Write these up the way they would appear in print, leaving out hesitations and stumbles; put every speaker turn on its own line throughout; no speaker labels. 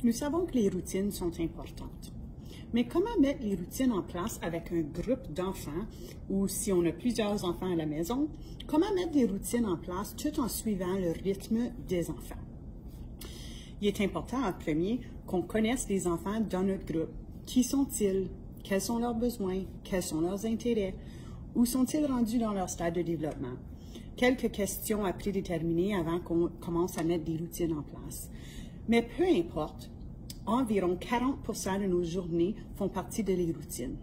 Nous savons que les routines sont importantes. Mais comment mettre les routines en place avec un groupe d'enfants ou si on a plusieurs enfants à la maison, comment mettre des routines en place tout en suivant le rythme des enfants? Il est important en premier qu'on connaisse les enfants dans notre groupe. Qui sont-ils? Quels sont leurs besoins? Quels sont leurs intérêts? Où sont-ils rendus dans leur stade de développement? Quelques questions à prédéterminer avant qu'on commence à mettre des routines en place. Mais peu importe, environ 40% de nos journées font partie de les routines.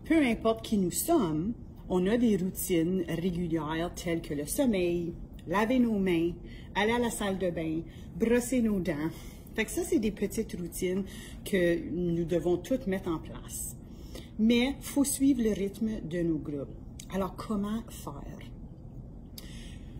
Peu importe qui nous sommes, on a des routines régulières telles que le sommeil, laver nos mains, aller à la salle de bain, brosser nos dents. Fait que ça, c'est des petites routines que nous devons toutes mettre en place. Mais il faut suivre le rythme de nos groupes. Alors, comment faire?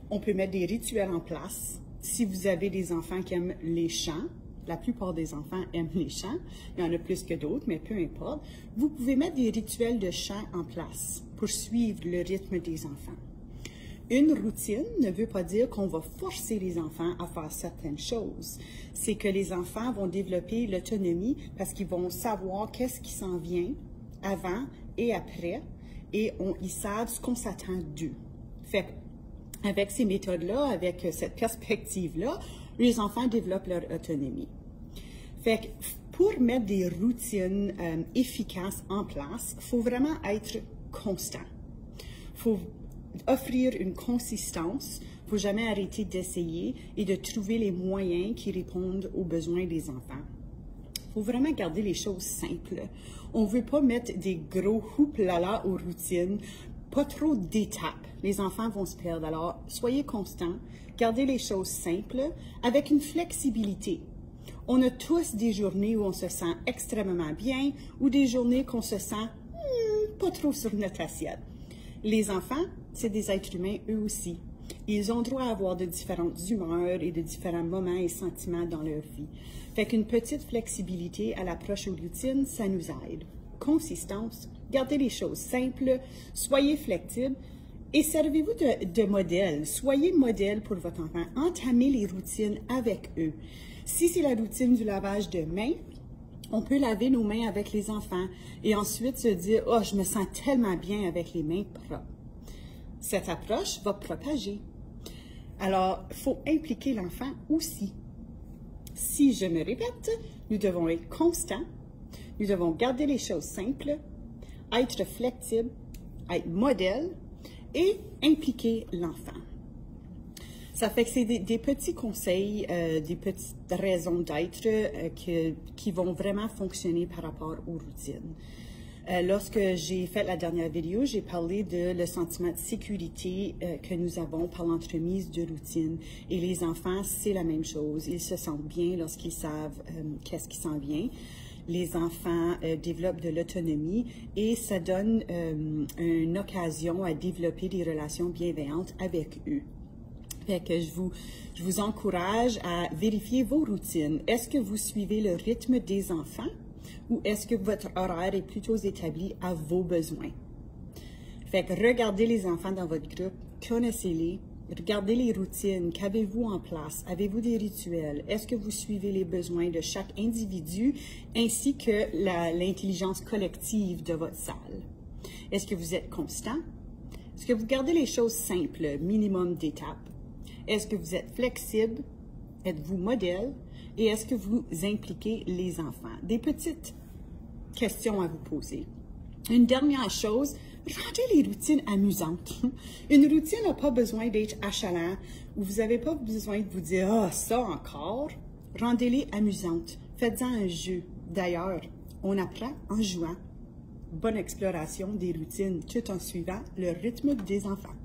On peut mettre des rituels en place. Si vous avez des enfants qui aiment les chants, la plupart des enfants aiment les chants, il y en a plus que d'autres, mais peu importe, vous pouvez mettre des rituels de chant en place pour suivre le rythme des enfants. Une routine ne veut pas dire qu'on va forcer les enfants à faire certaines choses. C'est que les enfants vont développer l'autonomie parce qu'ils vont savoir qu'est-ce qui s'en vient avant et après, et ils savent ce qu'on s'attend d'eux. Fait avec ces méthodes-là, avec cette perspective-là, les enfants développent leur autonomie. Fait que pour mettre des routines efficaces en place, il faut vraiment être constant. Il faut offrir une consistance, il ne faut jamais arrêter d'essayer et de trouver les moyens qui répondent aux besoins des enfants. Il faut vraiment garder les choses simples. On ne veut pas mettre des gros houplala aux routines, pas trop d'étapes. Les enfants vont se perdre. Alors, soyez constants, gardez les choses simples avec une flexibilité. On a tous des journées où on se sent extrêmement bien ou des journées qu'on se sent pas trop sur notre assiette. Les enfants, c'est des êtres humains eux aussi. Ils ont droit à avoir de différentes humeurs et de différents moments et sentiments dans leur vie. Fait qu'une petite flexibilité à l'approche aux routines, ça nous aide. Consistance, gardez les choses simples, soyez flexibles et servez-vous de modèle. Soyez modèle pour votre enfant. Entamez les routines avec eux. Si c'est la routine du lavage de mains, on peut laver nos mains avec les enfants et ensuite se dire « Oh, je me sens tellement bien avec les mains propres ». Cette approche va propager. Alors, il faut impliquer l'enfant aussi. Si je me répète, nous devons être constants, nous devons garder les choses simples, être flexibles, être modèle et impliquer l'enfant. Ça fait que c'est des petits conseils, des petites raisons d'être qui vont vraiment fonctionner par rapport aux routines. Lorsque j'ai fait la dernière vidéo, j'ai parlé de le sentiment de sécurité que nous avons par l'entremise de routines. Et les enfants, c'est la même chose. Ils se sentent bien lorsqu'ils savent qu'est-ce qui s'en vient. Les enfants développent de l'autonomie et ça donne une occasion à développer des relations bienveillantes avec eux. Fait que je vous encourage à vérifier vos routines. Est-ce que vous suivez le rythme des enfants ou est-ce que votre horaire est plutôt établi à vos besoins? Fait que regardez les enfants dans votre groupe, connaissez-les, regardez les routines, qu'avez-vous en place? Avez-vous des rituels? Est-ce que vous suivez les besoins de chaque individu ainsi que l'intelligence collective de votre salle? Est-ce que vous êtes constant? Est-ce que vous gardez les choses simples, minimum d'étapes? Est-ce que vous êtes flexible? Êtes-vous modèle? Et est-ce que vous impliquez les enfants? Des petites questions à vous poser. Une dernière chose, rendez les routines amusantes. Une routine n'a pas besoin d'être achalant ou vous n'avez pas besoin de vous dire « Ah, ça encore ». Rendez-les amusantes. Faites-en un jeu. D'ailleurs, on apprend en jouant. Bonne exploration des routines tout en suivant le rythme des enfants.